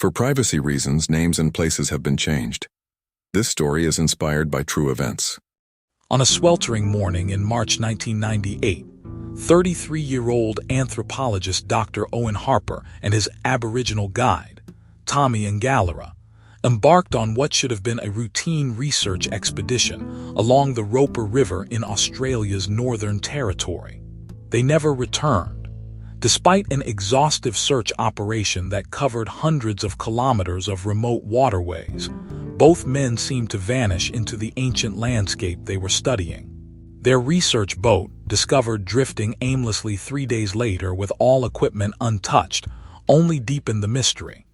For privacy reasons, names and places have been changed. This story is inspired by true events. On a sweltering morning in March 1998, 33-year-old anthropologist Dr. Owen Harper and his Aboriginal guide, Tommy Ngallera, embarked on what should have been a routine research expedition along the Roper River in Australia's Northern Territory. They never returned. Despite an exhaustive search operation that covered hundreds of kilometers of remote waterways, both men seemed to vanish into the ancient landscape they were studying. Their research boat, discovered drifting aimlessly 3 days later with all equipment untouched, only deepened the mystery.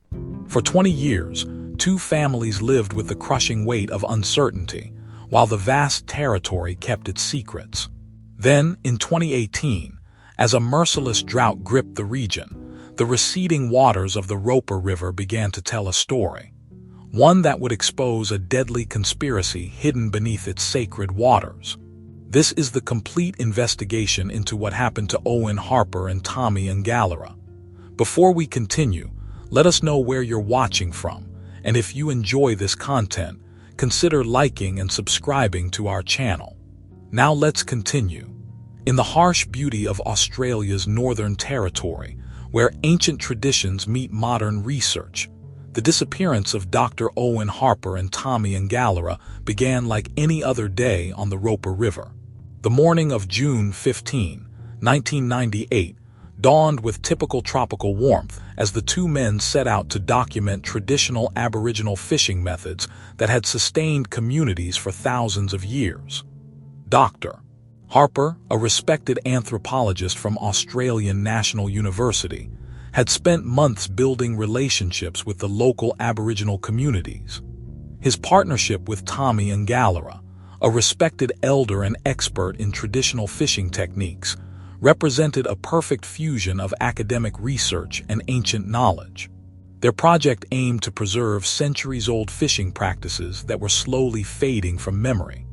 For 20 years, two families lived with the crushing weight of uncertainty, while the vast territory kept its secrets. Then, in 2018, as a merciless drought gripped the region, the receding waters of the Roper River began to tell a story, one that would expose a deadly conspiracy hidden beneath its sacred waters. This is the complete investigation into what happened to Owen Harper and Tommy Ngallera. Before we continue, let us know where you're watching from, and if you enjoy this content, consider liking and subscribing to our channel. Now let's continue. In the harsh beauty of Australia's Northern Territory, where ancient traditions meet modern research, the disappearance of Dr. Owen Harper and Tommy Ngallera began like any other day on the Roper River. The morning of June 15, 1998, dawned with typical tropical warmth as the two men set out to document traditional Aboriginal fishing methods that had sustained communities for thousands of years. Dr. Harper, a respected anthropologist from Australian National University, had spent months building relationships with the local Aboriginal communities. His partnership with Tommy Ngallera, a respected elder and expert in traditional fishing techniques, represented a perfect fusion of academic research and ancient knowledge. Their project aimed to preserve centuries-old fishing practices that were slowly fading from memory.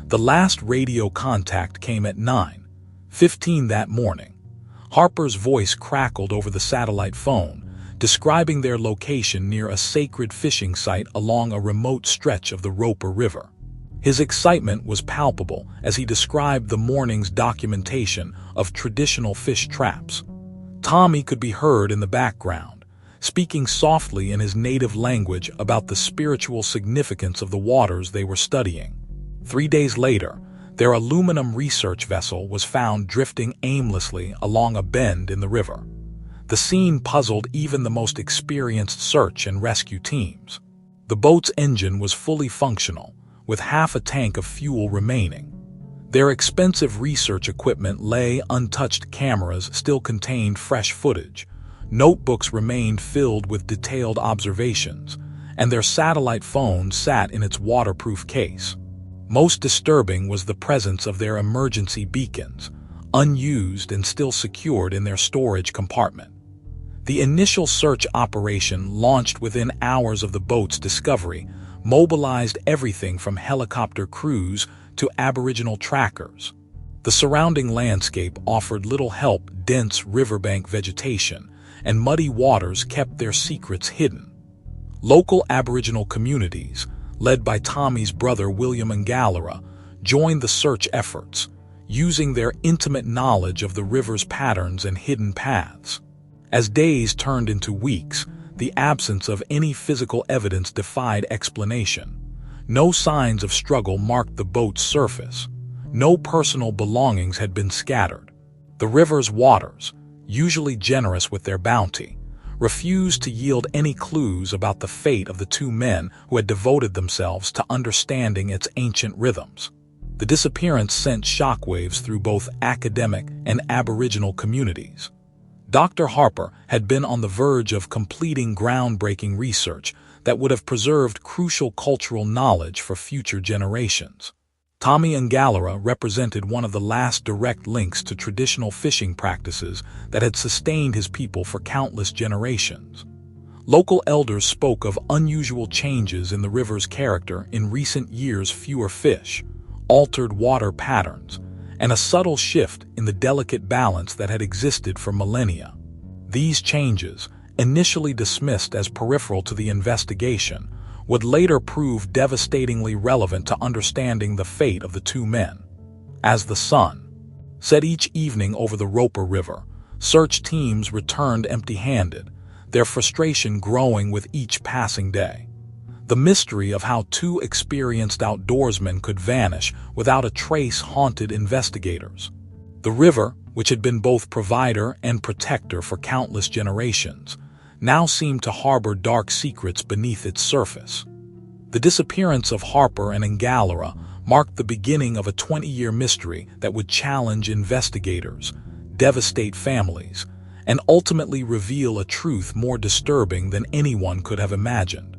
The last radio contact came at 9:15 that morning. Harper's voice crackled over the satellite phone, describing their location near a sacred fishing site along a remote stretch of the Roper River. His excitement was palpable as he described the morning's documentation of traditional fish traps. Tommy could be heard in the background, speaking softly in his native language about the spiritual significance of the waters they were studying. 3 days later, their aluminum research vessel was found drifting aimlessly along a bend in the river. The scene puzzled even the most experienced search and rescue teams. The boat's engine was fully functional, with half a tank of fuel remaining. Their expensive research equipment lay untouched, cameras still contained fresh footage, notebooks remained filled with detailed observations, and their satellite phone sat in its waterproof case. Most disturbing was the presence of their emergency beacons, unused and still secured in their storage compartment. The initial search operation, launched within hours of the boat's discovery, mobilized everything from helicopter crews to Aboriginal trackers. The surrounding landscape offered little help. Dense riverbank vegetation and muddy waters kept their secrets hidden. Local Aboriginal communities, led by Tommy's brother William Ngallera, joined the search efforts, using their intimate knowledge of the river's patterns and hidden paths. As days turned into weeks, the absence of any physical evidence defied explanation. No signs of struggle marked the boat's surface. No personal belongings had been scattered. The river's waters, usually generous with their bounty, refused to yield any clues about the fate of the two men who had devoted themselves to understanding its ancient rhythms. The disappearance sent shockwaves through both academic and Aboriginal communities. Dr. Harper had been on the verge of completing groundbreaking research that would have preserved crucial cultural knowledge for future generations. Tommy Ngallera represented one of the last direct links to traditional fishing practices that had sustained his people for countless generations. Local elders spoke of unusual changes in the river's character in recent years: fewer fish, altered water patterns, and a subtle shift in the delicate balance that had existed for millennia. These changes, initially dismissed as peripheral to the investigation, would later prove devastatingly relevant to understanding the fate of the two men. As the sun set each evening over the Roper River, search teams returned empty-handed, their frustration growing with each passing day. The mystery of how two experienced outdoorsmen could vanish without a trace haunted investigators. The river, which had been both provider and protector for countless generations, now seemed to harbor dark secrets beneath its surface. The disappearance of Harper and Engalera marked the beginning of a 20-year mystery that would challenge investigators, devastate families, and ultimately reveal a truth more disturbing than anyone could have imagined.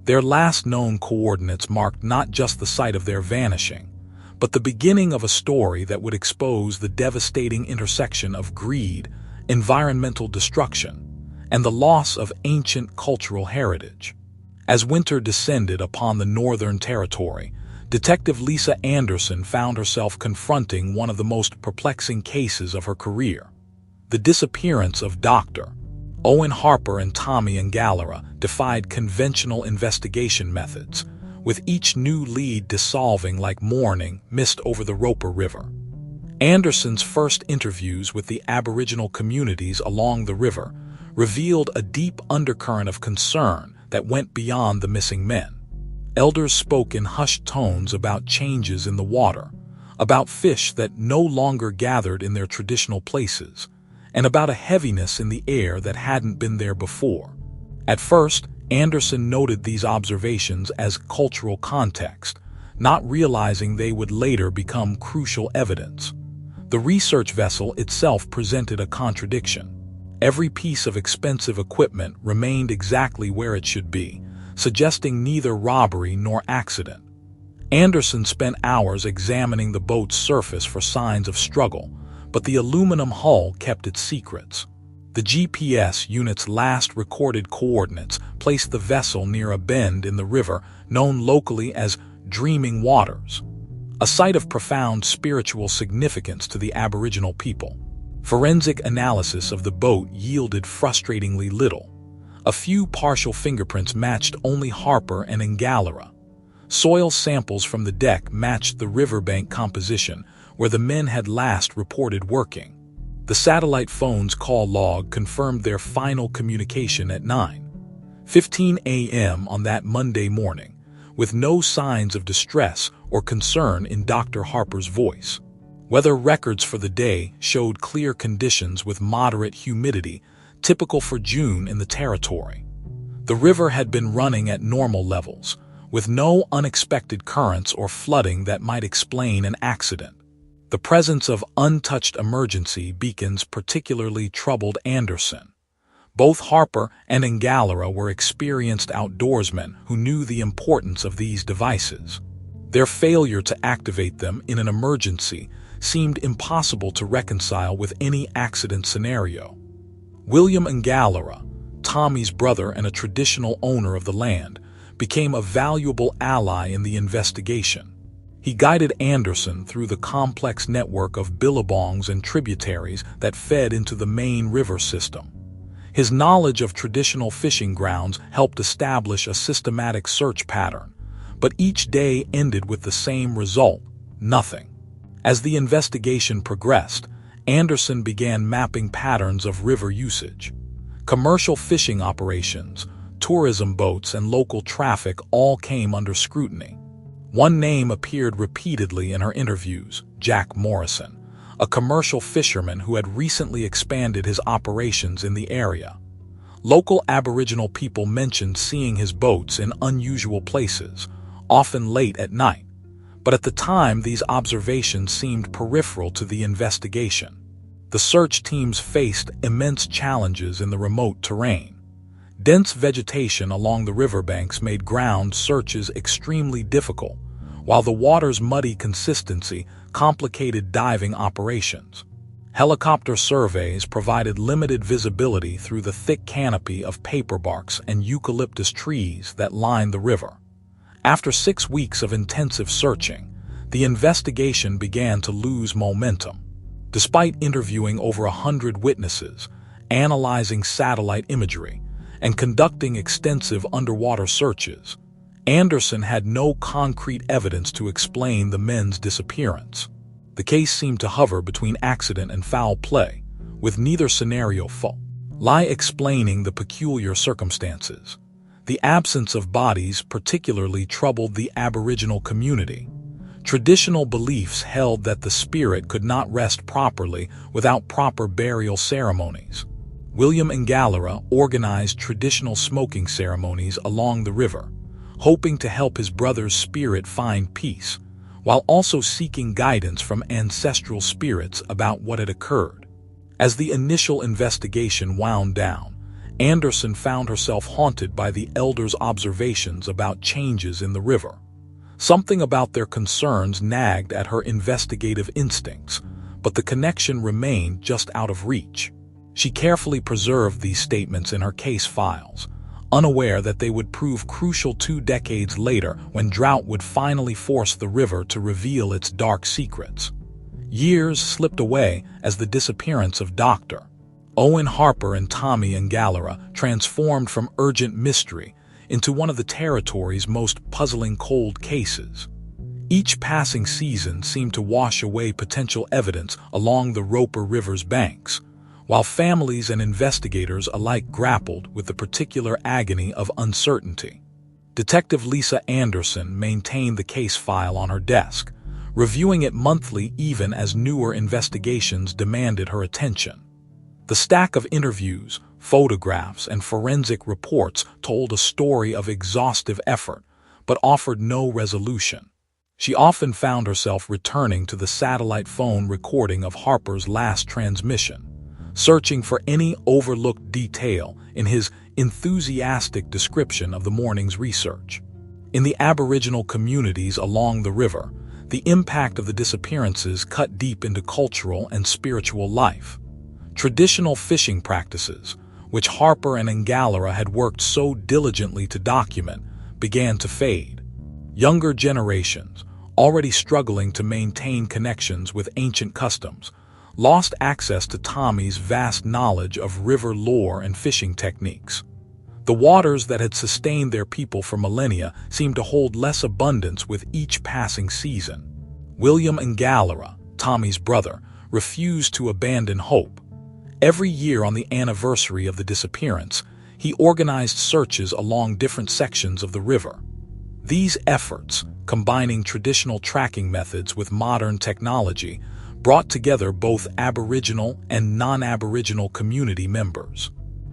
Their last known coordinates marked not just the site of their vanishing, but the beginning of a story that would expose the devastating intersection of greed, environmental destruction, and the loss of ancient cultural heritage. As winter descended upon the Northern Territory, Detective Lisa Anderson found herself confronting one of the most perplexing cases of her career. The disappearance of Dr. Owen Harper and Tommy Engalera defied conventional investigation methods, with each new lead dissolving like morning mist over the Roper River. Anderson's first interviews with the Aboriginal communities along the river revealed a deep undercurrent of concern that went beyond the missing men. Elders spoke in hushed tones about changes in the water, about fish that no longer gathered in their traditional places, and about a heaviness in the air that hadn't been there before. At first, Anderson noted these observations as cultural context, not realizing they would later become crucial evidence. The research vessel itself presented a contradiction. Every piece of expensive equipment remained exactly where it should be, suggesting neither robbery nor accident. Anderson spent hours examining the boat's surface for signs of struggle, but the aluminum hull kept its secrets. The GPS unit's last recorded coordinates placed the vessel near a bend in the river known locally as Dreaming Waters, a site of profound spiritual significance to the Aboriginal people. Forensic analysis of the boat yielded frustratingly little. A few partial fingerprints matched only Harper and Engalera. Soil samples from the deck matched the riverbank composition where the men had last reported working. The satellite phone's call log confirmed their final communication at 9:15 a.m. on that Monday morning, with no signs of distress or concern in Dr. Harper's voice. Weather records for the day showed clear conditions with moderate humidity, typical for June in the territory. The river had been running at normal levels, with no unexpected currents or flooding that might explain an accident. The presence of untouched emergency beacons particularly troubled Anderson. Both Harper and Engalera were experienced outdoorsmen who knew the importance of these devices. Their failure to activate them in an emergency seemed impossible to reconcile with any accident scenario. William Engalera, Tommy's brother and a traditional owner of the land, became a valuable ally in the investigation. He guided Anderson through the complex network of billabongs and tributaries that fed into the main river system. His knowledge of traditional fishing grounds helped establish a systematic search pattern, but each day ended with the same result: nothing. As the investigation progressed, Anderson began mapping patterns of river usage. Commercial fishing operations, tourism boats, and local traffic all came under scrutiny. One name appeared repeatedly in her interviews: Jack Morrison, a commercial fisherman who had recently expanded his operations in the area. Local Aboriginal people mentioned seeing his boats in unusual places, often late at night. But at the time, these observations seemed peripheral to the investigation. The search teams faced immense challenges in the remote terrain. Dense vegetation along the riverbanks made ground searches extremely difficult, while the water's muddy consistency complicated diving operations. Helicopter surveys provided limited visibility through the thick canopy of paperbarks and eucalyptus trees that lined the river. After 6 weeks of intensive searching, the investigation began to lose momentum. Despite interviewing over 100 witnesses, analyzing satellite imagery, and conducting extensive underwater searches. Anderson had no concrete evidence to explain the men's disappearance. The case seemed to hover between accident and foul play, with neither scenario fully explaining the peculiar circumstances. The absence of bodies particularly troubled the Aboriginal community. Traditional beliefs held that the spirit could not rest properly without proper burial ceremonies. William and Galera organized traditional smoking ceremonies along the river, hoping to help his brother's spirit find peace, while also seeking guidance from ancestral spirits about what had occurred. As the initial investigation wound down, Anderson found herself haunted by the elders' observations about changes in the river. Something about their concerns nagged at her investigative instincts, but the connection remained just out of reach. She carefully preserved these statements in her case files, unaware that they would prove crucial 2 decades later when drought would finally force the river to reveal its dark secrets. Years slipped away as the disappearance of Dr. Owen Harper and Tommy and Galera transformed from urgent mystery into one of the territory's most puzzling cold cases. Each passing season seemed to wash away potential evidence along the Roper River's banks, while families and investigators alike grappled with the particular agony of uncertainty. Detective Lisa Anderson maintained the case file on her desk, reviewing it monthly even as newer investigations demanded her attention. The stack of interviews, photographs, and forensic reports told a story of exhaustive effort, but offered no resolution. She often found herself returning to the satellite phone recording of Harper's last transmission, searching for any overlooked detail in his enthusiastic description of the morning's research. In the Aboriginal communities along the river, the impact of the disappearances cut deep into cultural and spiritual life. Traditional fishing practices, which Harper and Galera had worked so diligently to document, began to fade. Younger generations, already struggling to maintain connections with ancient customs, lost access to Tommy's vast knowledge of river lore and fishing techniques. The waters that had sustained their people for millennia seemed to hold less abundance with each passing season. William and Galera, Tommy's brother, refused to abandon hope. Every year on the anniversary of the disappearance, he organized searches along different sections of the river. These efforts, combining traditional tracking methods with modern technology, brought together both Aboriginal and non-Aboriginal community members.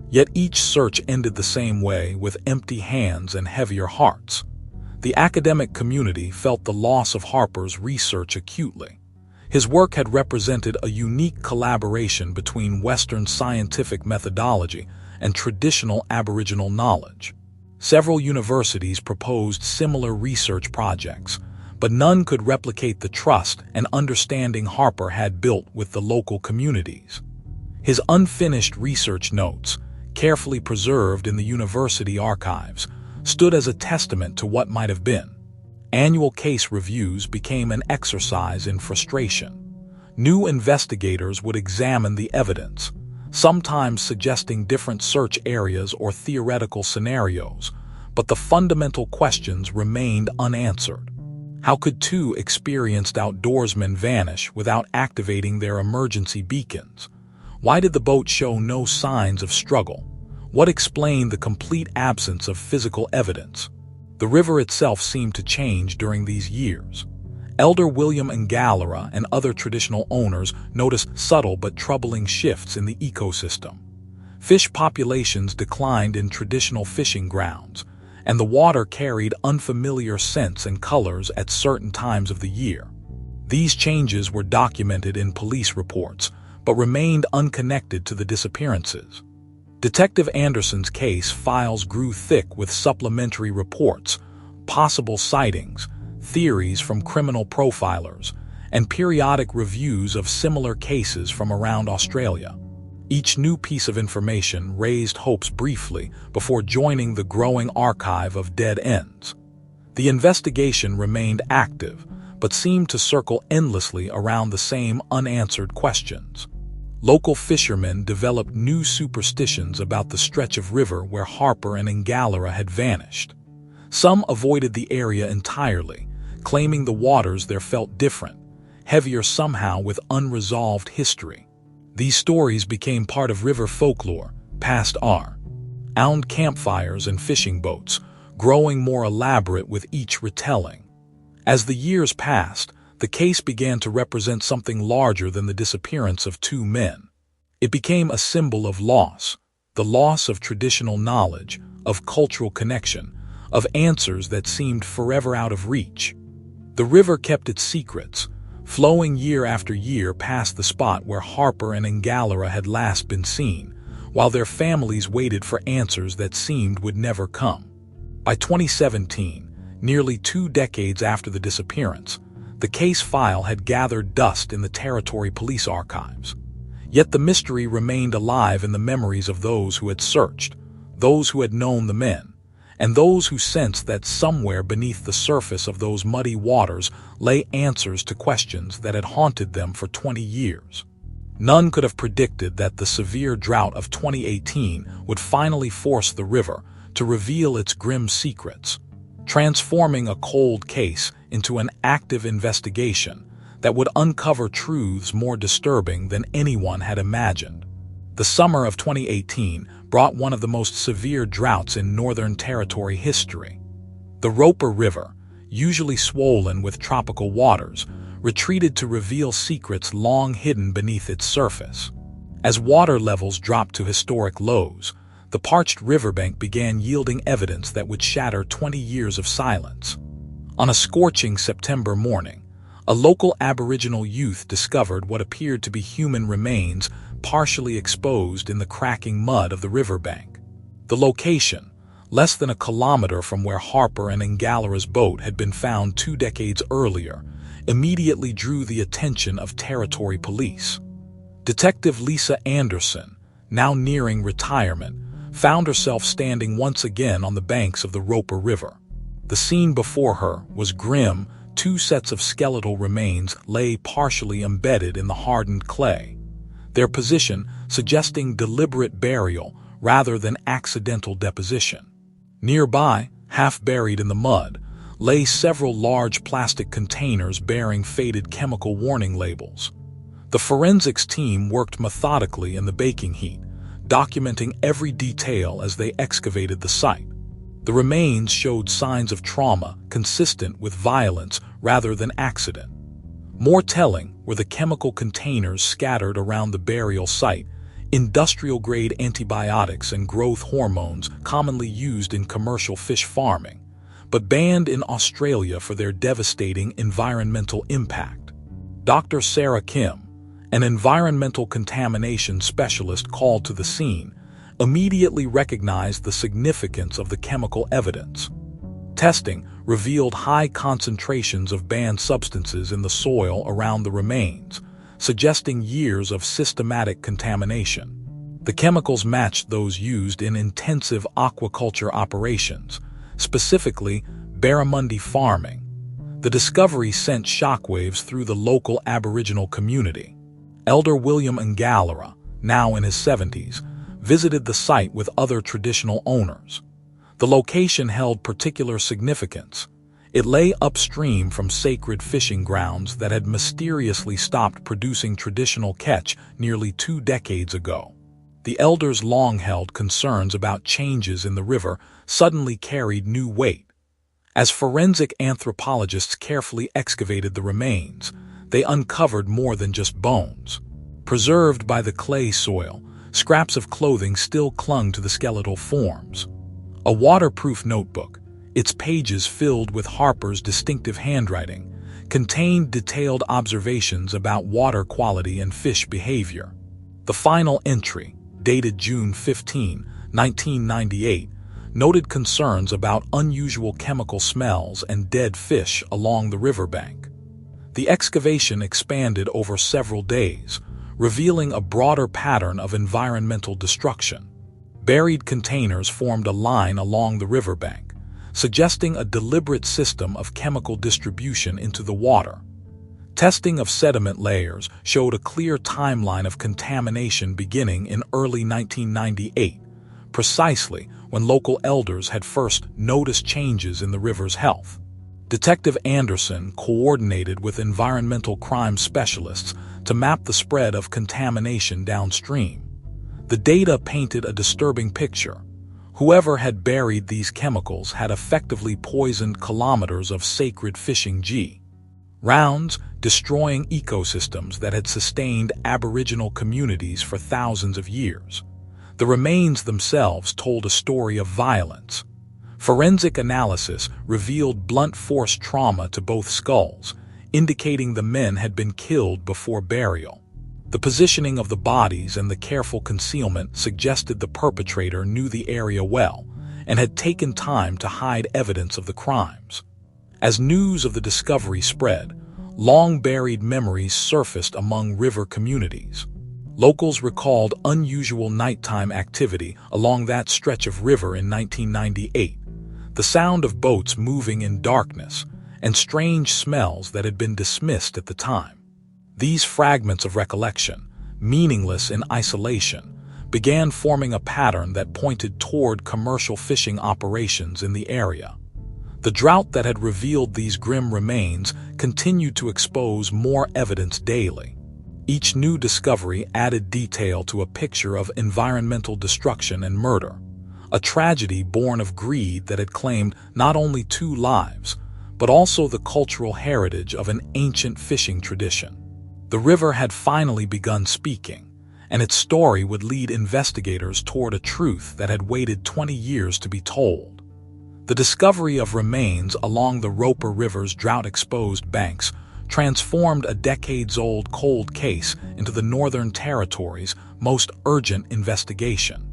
Yet each search ended the same way, with empty hands and heavier hearts. The academic community felt the loss of Harper's research acutely. His work had represented a unique collaboration between Western scientific methodology and traditional Aboriginal knowledge. Several universities proposed similar research projects, but none could replicate the trust and understanding Harper had built with the local communities. His unfinished research notes, carefully preserved in the university archives, stood as a testament to what might have been. Annual case reviews became an exercise in frustration. New investigators would examine the evidence, sometimes suggesting different search areas or theoretical scenarios, but the fundamental questions remained unanswered. How could 2 experienced outdoorsmen vanish without activating their emergency beacons? Why did the boat show no signs of struggle? What explained the complete absence of physical evidence? The river itself seemed to change during these years. Elder William and Galera and other traditional owners noticed subtle but troubling shifts in the ecosystem. Fish populations declined in traditional fishing grounds, and the water carried unfamiliar scents and colors at certain times of the year. These changes were documented in police reports, but remained unconnected to the disappearances. Detective Anderson's case files grew thick with supplementary reports, possible sightings, theories from criminal profilers, and periodic reviews of similar cases from around Australia. Each new piece of information raised hopes briefly before joining the growing archive of dead ends. The investigation remained active, but seemed to circle endlessly around the same unanswered questions. local fishermen developed new superstitions about the stretch of river where Harper and Ngallara had vanished. Some avoided the area entirely, claiming the waters there felt different, heavier somehow with unresolved history. These stories became part of river folklore, past owned campfires and fishing boats, growing more elaborate with each retelling. As the years passed, the case began to represent something larger than the disappearance of two men. It became a symbol of loss, the loss of traditional knowledge, of cultural connection, of answers that seemed forever out of reach. The river kept its secrets, flowing year after year past the spot where Harper and Ngallara had last been seen, while their families waited for answers that seemed would never come. By 2017, nearly 2 decades after the disappearance, the case file had gathered dust in the Territory Police archives. Yet the mystery remained alive in the memories of those who had searched, those who had known the men, and those who sensed that somewhere beneath the surface of those muddy waters lay answers to questions that had haunted them for 20 years. None could have predicted that the severe drought of 2018 would finally force the river to reveal its grim secrets, transforming a cold case into an active investigation that would uncover truths more disturbing than anyone had imagined. The summer of 2018 brought one of the most severe droughts in Northern Territory history. The Roper River, usually swollen with tropical waters, retreated to reveal secrets long hidden beneath its surface. As water levels dropped to historic lows, the parched riverbank began yielding evidence that would shatter 20 years of silence. On a scorching September morning, a local Aboriginal youth discovered what appeared to be human remains partially exposed in the cracking mud of the riverbank. The location, less than a kilometer from where Harper and Ngallara's boat had been found 2 decades earlier, immediately drew the attention of Territory Police. Detective Lisa Anderson, now nearing retirement, found herself standing once again on the banks of the Roper River. The scene before her was grim. 2 sets of skeletal remains lay partially embedded in the hardened clay, their position suggesting deliberate burial rather than accidental deposition. Nearby, half buried in the mud, lay several large plastic containers bearing faded chemical warning labels. The forensics team worked methodically in the baking heat, documenting every detail as they excavated the site. The remains showed signs of trauma consistent with violence rather than accident. More telling were the chemical containers scattered around the burial site, industrial-grade antibiotics and growth hormones commonly used in commercial fish farming, but banned in Australia for their devastating environmental impact. Dr. Sarah Kim, an environmental contamination specialist called to the scene, immediately recognized the significance of the chemical evidence. Testing revealed high concentrations of banned substances in the soil around the remains, suggesting years of systematic contamination. The chemicals matched those used in intensive aquaculture operations, specifically barramundi farming. The discovery sent shockwaves through the local Aboriginal community. Elder William Ngallara, now in his 70s, visited the site with other traditional owners. The location held particular significance. It lay upstream from sacred fishing grounds that had mysteriously stopped producing traditional catch nearly 2 decades ago. The elders' long-held concerns about changes in the river suddenly carried new weight. As forensic anthropologists carefully excavated the remains, they uncovered more than just bones. Preserved by the clay soil, scraps of clothing still clung to the skeletal forms. A waterproof notebook, its pages filled with Harper's distinctive handwriting, contained detailed observations about water quality and fish behavior. The final entry, dated June 15, 1998, noted concerns about unusual chemical smells and dead fish along the riverbank. The excavation expanded over several days, revealing a broader pattern of environmental destruction. Buried containers formed a line along the riverbank, suggesting a deliberate system of chemical distribution into the water. Testing of sediment layers showed a clear timeline of contamination beginning in early 1998, precisely when local elders had first noticed changes in the river's health. Detective Anderson coordinated with environmental crime specialists to map the spread of contamination downstream. The data painted a disturbing picture. Whoever had buried these chemicals had effectively poisoned kilometers of sacred fishing grounds, destroying ecosystems that had sustained Aboriginal communities for thousands of years. The remains themselves told a story of violence. Forensic analysis revealed blunt force trauma to both skulls, indicating the men had been killed before burial. The positioning of the bodies and the careful concealment suggested the perpetrator knew the area well and had taken time to hide evidence of the crimes. As news of the discovery spread, long-buried memories surfaced among river communities. Locals recalled unusual nighttime activity along that stretch of river in 1998, the sound of boats moving in darkness, and strange smells that had been dismissed at the time. These fragments of recollection, meaningless in isolation, began forming a pattern that pointed toward commercial fishing operations in the area. The drought that had revealed these grim remains continued to expose more evidence daily. Each new discovery added detail to a picture of environmental destruction and murder, a tragedy born of greed that had claimed not only 2 lives, but also the cultural heritage of an ancient fishing tradition. The river had finally begun speaking, and its story would lead investigators toward a truth that had waited 20 years to be told. The discovery of remains along the Roper River's drought-exposed banks transformed a decades-old cold case into the Northern Territory's most urgent investigation.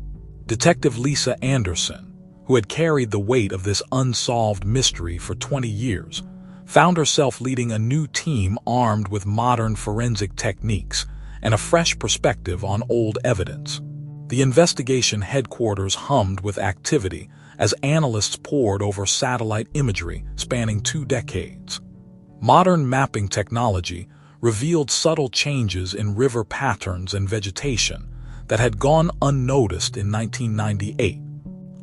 Detective Lisa Anderson, who had carried the weight of this unsolved mystery for 20 years, found herself leading a new team armed with modern forensic techniques and a fresh perspective on old evidence. The investigation headquarters hummed with activity as analysts pored over satellite imagery spanning 2 decades. Modern mapping technology revealed subtle changes in river patterns and vegetation that had gone unnoticed in 1998.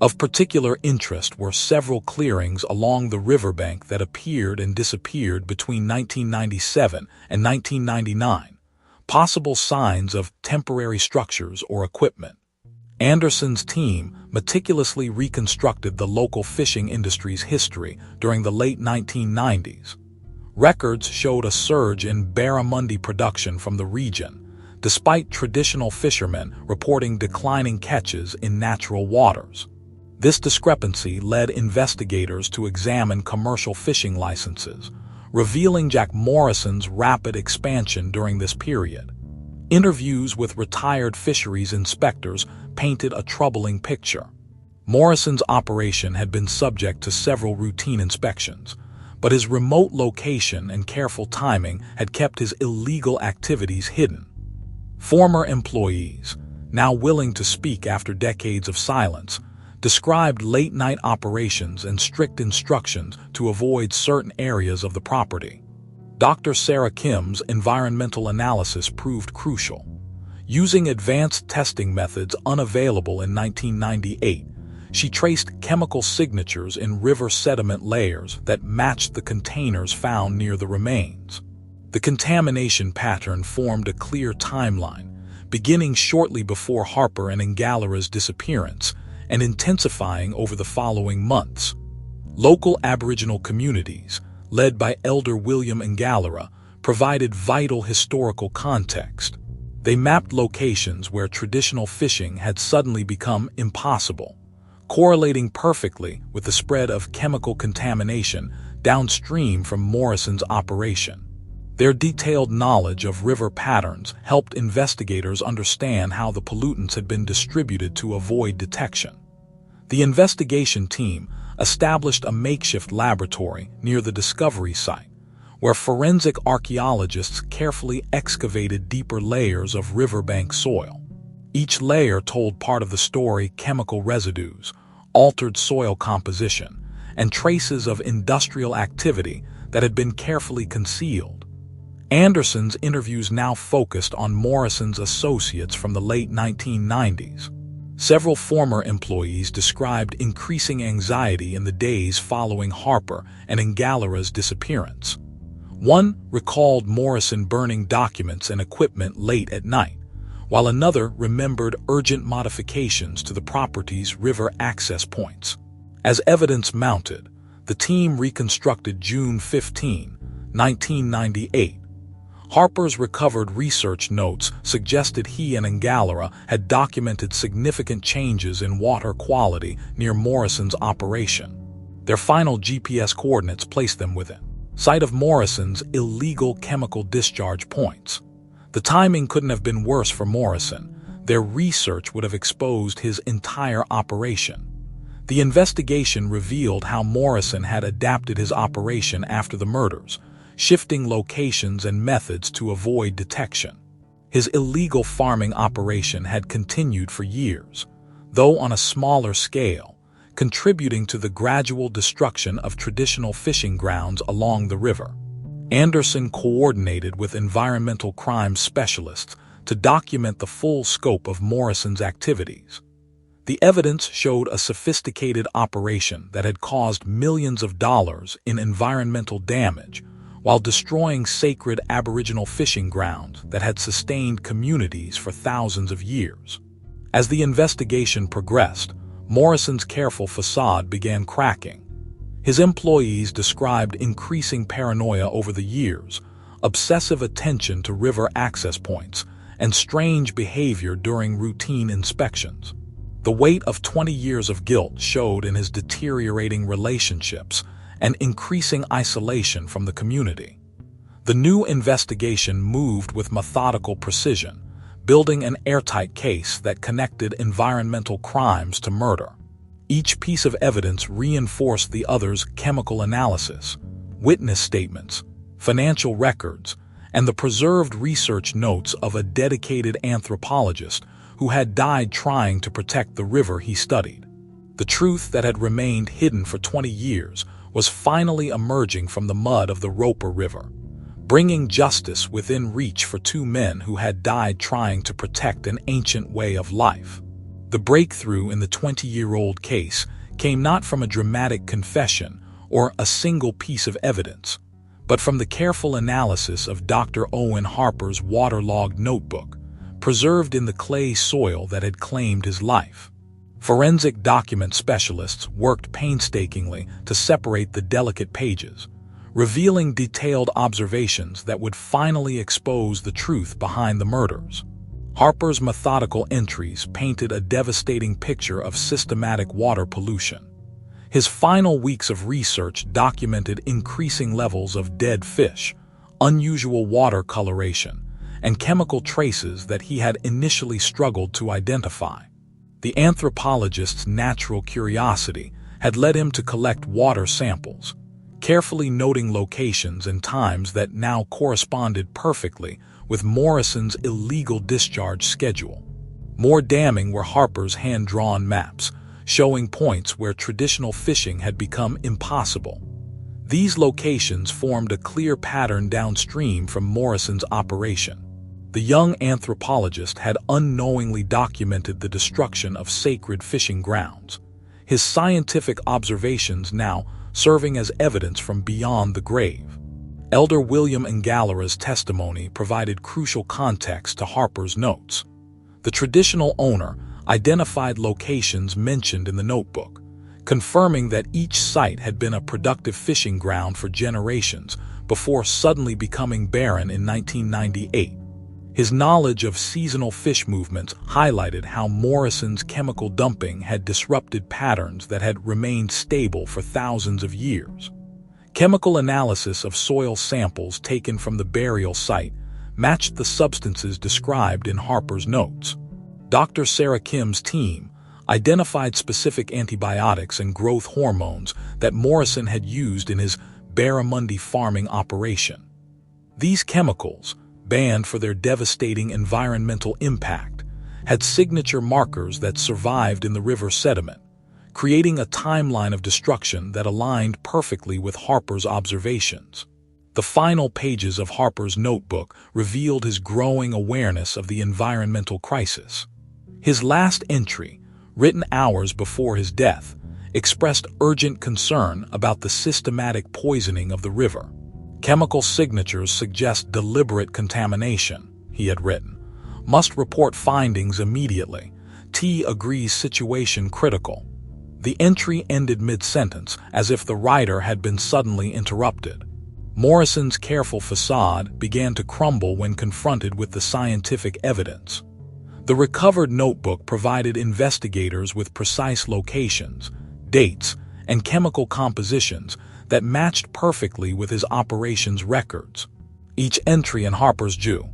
Of particular interest were several clearings along the riverbank that appeared and disappeared between 1997 and 1999, possible signs of temporary structures or equipment. Anderson's team meticulously reconstructed the local fishing industry's history during the late 1990s. Records showed a surge in barramundi production from the region, despite traditional fishermen reporting declining catches in natural waters. This discrepancy led investigators to examine commercial fishing licenses, revealing Jack Morrison's rapid expansion during this period. Interviews with retired fisheries inspectors painted a troubling picture. Morrison's operation had been subject to several routine inspections, but his remote location and careful timing had kept his illegal activities hidden. Former employees, now willing to speak after decades of silence, described late-night operations and strict instructions to avoid certain areas of the property. Dr. Sarah Kim's environmental analysis proved crucial. Using advanced testing methods unavailable in 1998, she traced chemical signatures in river sediment layers that matched the containers found near the remains. The contamination pattern formed a clear timeline, beginning shortly before Harper and Ngallara's disappearance and intensifying over the following months. Local Aboriginal communities, led by Elder William Ngallara, provided vital historical context. They mapped locations where traditional fishing had suddenly become impossible, correlating perfectly with the spread of chemical contamination downstream from Morrison's operation. Their detailed knowledge of river patterns helped investigators understand how the pollutants had been distributed to avoid detection. The investigation team established a makeshift laboratory near the discovery site, where forensic archaeologists carefully excavated deeper layers of riverbank soil. Each layer told part of the story: chemical residues, altered soil composition, and traces of industrial activity that had been carefully concealed. Anderson's interviews now focused on Morrison's associates from the late 1990s. Several former employees described increasing anxiety in the days following Harper and Ngallara's disappearance. One recalled Morrison burning documents and equipment late at night, while another remembered urgent modifications to the property's river access points. As evidence mounted, the team reconstructed June 15, 1998. Harper's recovered research notes suggested he and Ngallara had documented significant changes in water quality near Morrison's operation. Their final GPS coordinates placed them within sight of Morrison's illegal chemical discharge points. The timing couldn't have been worse for Morrison. Their research would have exposed his entire operation. The investigation revealed how Morrison had adapted his operation after the murders, shifting locations and methods to avoid detection. His illegal farming operation had continued for years, though on a smaller scale, contributing to the gradual destruction of traditional fishing grounds along the river. Anderson coordinated with environmental crime specialists to document the full scope of Morrison's activities. The evidence showed a sophisticated operation that had caused millions of dollars in environmental damage while destroying sacred Aboriginal fishing grounds that had sustained communities for thousands of years. As the investigation progressed, Morrison's careful facade began cracking. His employees described increasing paranoia over the years, obsessive attention to river access points, and strange behavior during routine inspections. The weight of 20 years of guilt showed in his deteriorating relationships and increasing isolation from the community. The new investigation moved with methodical precision, building an airtight case that connected environmental crimes to murder. Each piece of evidence reinforced the other's chemical analysis, witness statements, financial records, and the preserved research notes of a dedicated anthropologist who had died trying to protect the river he studied. The truth that had remained hidden for 20 years was finally emerging from the mud of the Roper River, bringing justice within reach for two men who had died trying to protect an ancient way of life. The breakthrough in the 20-year-old case came not from a dramatic confession or a single piece of evidence, but from the careful analysis of Dr. Owen Harper's waterlogged notebook, preserved in the clay soil that had claimed his life. Forensic document specialists worked painstakingly to separate the delicate pages, revealing detailed observations that would finally expose the truth behind the murders. Harper's methodical entries painted a devastating picture of systematic water pollution. His final weeks of research documented increasing levels of dead fish, unusual water coloration, and chemical traces that he had initially struggled to identify. The anthropologist's natural curiosity had led him to collect water samples, carefully noting locations and times that now corresponded perfectly with Morrison's illegal discharge schedule. More damning were Harper's hand-drawn maps, showing points where traditional fishing had become impossible. These locations formed a clear pattern downstream from Morrison's operation. The young anthropologist had unknowingly documented the destruction of sacred fishing grounds, his scientific observations now serving as evidence from beyond the grave. Elder William Ngallara's testimony provided crucial context to Harper's notes. The traditional owner identified locations mentioned in the notebook, confirming that each site had been a productive fishing ground for generations before suddenly becoming barren in 1998. His knowledge of seasonal fish movements highlighted how Morrison's chemical dumping had disrupted patterns that had remained stable for thousands of years. Chemical analysis of soil samples taken from the burial site matched the substances described in Harper's notes. Dr. Sarah Kim's team identified specific antibiotics and growth hormones that Morrison had used in his barramundi farming operation. These chemicals, banned for their devastating environmental impact, had signature markers that survived in the river sediment, creating a timeline of destruction that aligned perfectly with Harper's observations. The final pages of Harper's notebook revealed his growing awareness of the environmental crisis. His last entry, written hours before his death, expressed urgent concern about the systematic poisoning of the river. Chemical signatures suggest deliberate contamination, he had written. Must report findings immediately. T agrees situation critical. The entry ended mid-sentence, as if the writer had been suddenly interrupted. Morrison's careful facade began to crumble when confronted with the scientific evidence. The recovered notebook provided investigators with precise locations, dates, and chemical compositions that matched perfectly with his operations records. Each entry in Harper's Journal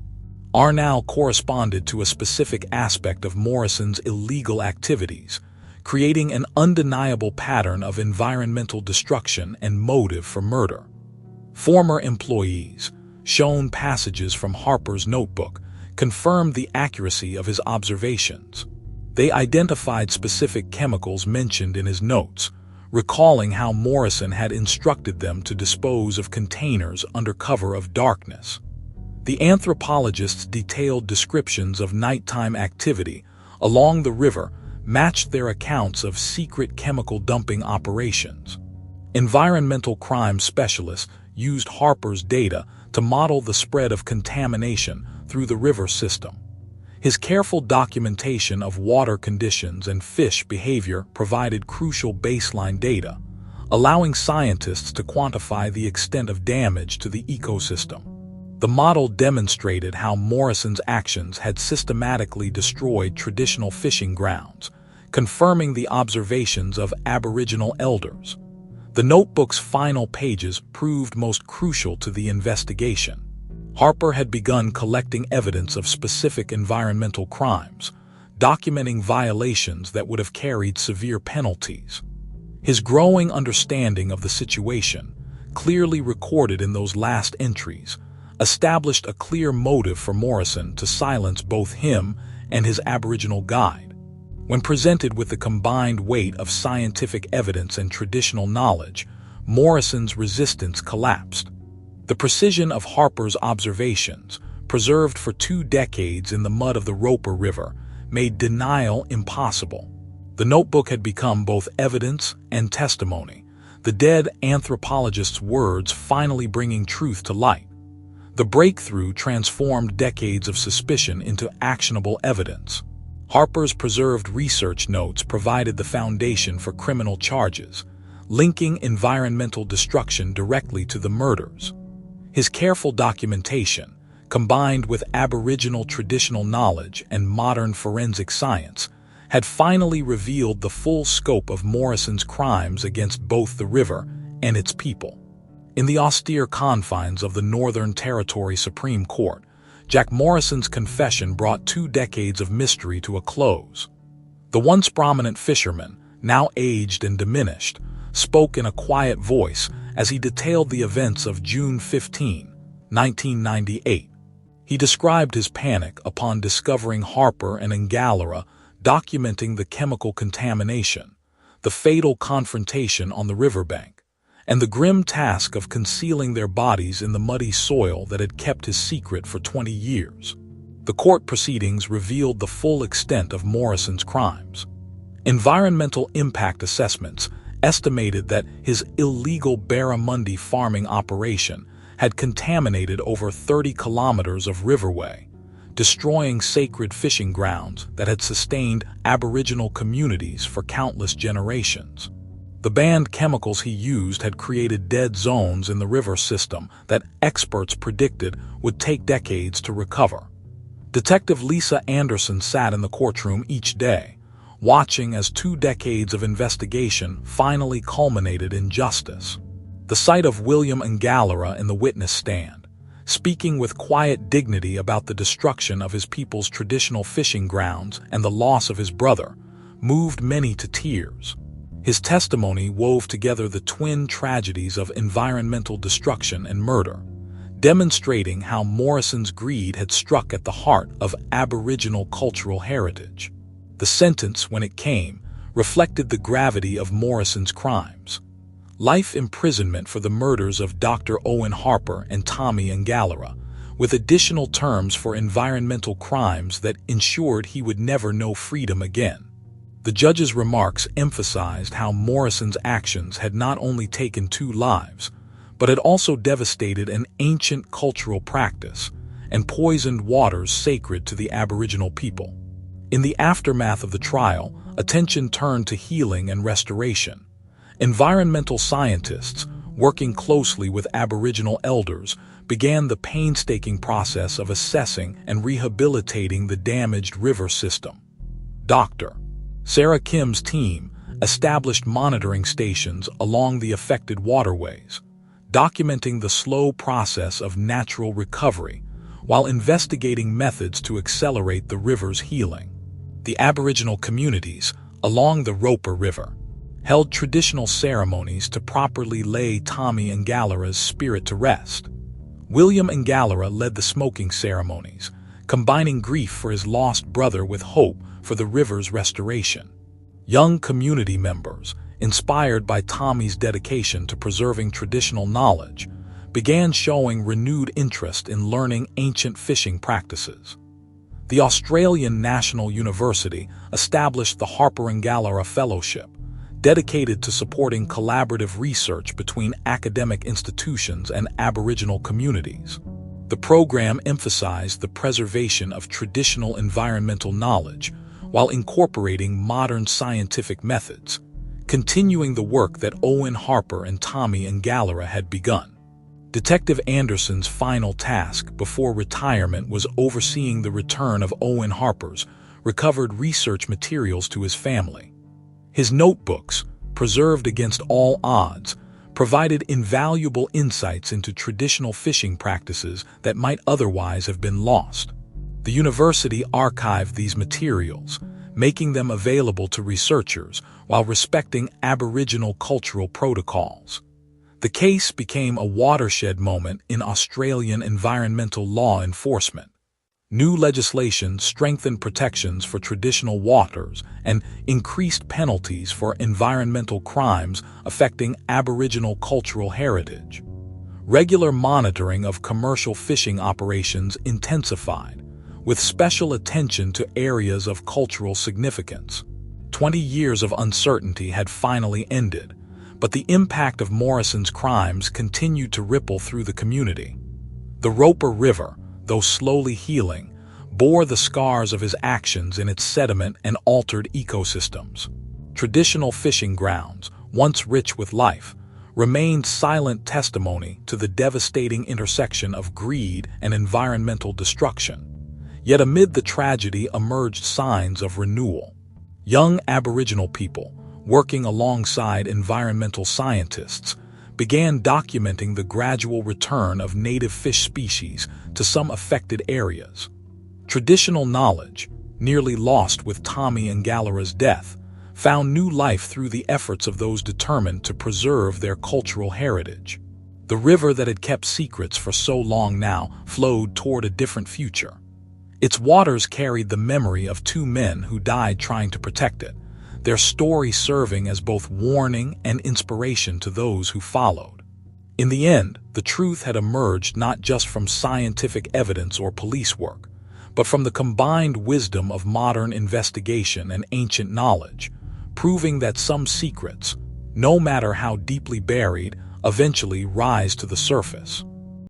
now corresponded to a specific aspect of Morrison's illegal activities, creating an undeniable pattern of environmental destruction and motive for murder. Former employees, shown passages from Harper's notebook, confirmed the accuracy of his observations. They identified specific chemicals mentioned in his notes, recalling how Morrison had instructed them to dispose of containers under cover of darkness. The anthropologists' detailed descriptions of nighttime activity along the river matched their accounts of secret chemical dumping operations. Environmental crime specialists used Harper's data to model the spread of contamination through the river system. His careful documentation of water conditions and fish behavior provided crucial baseline data, allowing scientists to quantify the extent of damage to the ecosystem. The model demonstrated how Morrison's actions had systematically destroyed traditional fishing grounds, confirming the observations of Aboriginal elders. The notebook's final pages proved most crucial to the investigation. Harper had begun collecting evidence of specific environmental crimes, documenting violations that would have carried severe penalties. His growing understanding of the situation, clearly recorded in those last entries, established a clear motive for Morrison to silence both him and his Aboriginal guide. When presented with the combined weight of scientific evidence and traditional knowledge, Morrison's resistance collapsed. The precision of Harper's observations, preserved for 2 decades in the mud of the Roper River, made denial impossible. The notebook had become both evidence and testimony, the dead anthropologist's words finally bringing truth to light. The breakthrough transformed decades of suspicion into actionable evidence. Harper's preserved research notes provided the foundation for criminal charges, linking environmental destruction directly to the murders. His careful documentation, combined with Aboriginal traditional knowledge and modern forensic science, had finally revealed the full scope of Morrison's crimes against both the river and its people. In the austere confines of the Northern Territory Supreme Court, Jack Morrison's confession brought 2 decades of mystery to a close. The once prominent fisherman, now aged and diminished, spoke in a quiet voice as he detailed the events of June 15, 1998. He described his panic upon discovering Harper and Ngallera documenting the chemical contamination, the fatal confrontation on the riverbank, and the grim task of concealing their bodies in the muddy soil that had kept his secret for 20 years. The court proceedings revealed the full extent of Morrison's crimes. Environmental impact assessments estimated that his illegal barramundi farming operation had contaminated over 30 kilometers of riverway, destroying sacred fishing grounds that had sustained Aboriginal communities for countless generations. The banned chemicals he used had created dead zones in the river system that experts predicted would take decades to recover. Detective Lisa Anderson sat in the courtroom each day, watching as 2 decades of investigation finally culminated in justice. The sight of William Ngallera in the witness stand, speaking with quiet dignity about the destruction of his people's traditional fishing grounds and the loss of his brother, moved many to tears. His testimony wove together the twin tragedies of environmental destruction and murder, demonstrating how Morrison's greed had struck at the heart of Aboriginal cultural heritage. The sentence, when it came, reflected the gravity of Morrison's crimes. life imprisonment for the murders of Dr. Owen Harper and Tommy Galera, with additional terms for environmental crimes that ensured he would never know freedom again. The judge's remarks emphasized how Morrison's actions had not only taken 2 lives, but had also devastated an ancient cultural practice and poisoned waters sacred to the Aboriginal people. In the aftermath of the trial, attention turned to healing and restoration. Environmental scientists, working closely with Aboriginal elders, began the painstaking process of assessing and rehabilitating the damaged river system. Dr. Sarah Kim's team established monitoring stations along the affected waterways, documenting the slow process of natural recovery while investigating methods to accelerate the river's healing. The Aboriginal communities along the Roper River held traditional ceremonies to properly lay Tommy Galera's spirit to rest. William Galera led the smoking ceremonies, combining grief for his lost brother with hope for the river's restoration. Young community members, inspired by Tommy's dedication to preserving traditional knowledge, began showing renewed interest in learning ancient fishing practices. The Australian National University established the Harper Galera Fellowship, dedicated to supporting collaborative research between academic institutions and Aboriginal communities. The program emphasized the preservation of traditional environmental knowledge while incorporating modern scientific methods, continuing the work that Owen Harper and Tommy Galera had begun. Detective Anderson's final task before retirement was overseeing the return of Owen Harper's recovered research materials to his family. His notebooks, preserved against all odds, provided invaluable insights into traditional fishing practices that might otherwise have been lost. The university archived these materials, making them available to researchers while respecting Aboriginal cultural protocols. The case became a watershed moment in Australian environmental law enforcement. New legislation strengthened protections for traditional waters and increased penalties for environmental crimes affecting Aboriginal cultural heritage. Regular monitoring of commercial fishing operations intensified, with special attention to areas of cultural significance. 20 years of uncertainty had finally ended, but the impact of Morrison's crimes continued to ripple through the community. The Roper River, though slowly healing, bore the scars of his actions in its sediment and altered ecosystems. Traditional fishing grounds, once rich with life, remained silent testimony to the devastating intersection of greed and environmental destruction. Yet amid the tragedy emerged signs of renewal. Young Aboriginal people, working alongside environmental scientists, began documenting the gradual return of native fish species to some affected areas. Traditional knowledge, nearly lost with Tommy Galera's death, found new life through the efforts of those determined to preserve their cultural heritage. The river that had kept secrets for so long now flowed toward a different future. Its waters carried the memory of 2 men who died trying to protect it, their story serving as both warning and inspiration to those who followed. In the end, the truth had emerged not just from scientific evidence or police work, but from the combined wisdom of modern investigation and ancient knowledge, proving that some secrets, no matter how deeply buried, eventually rise to the surface.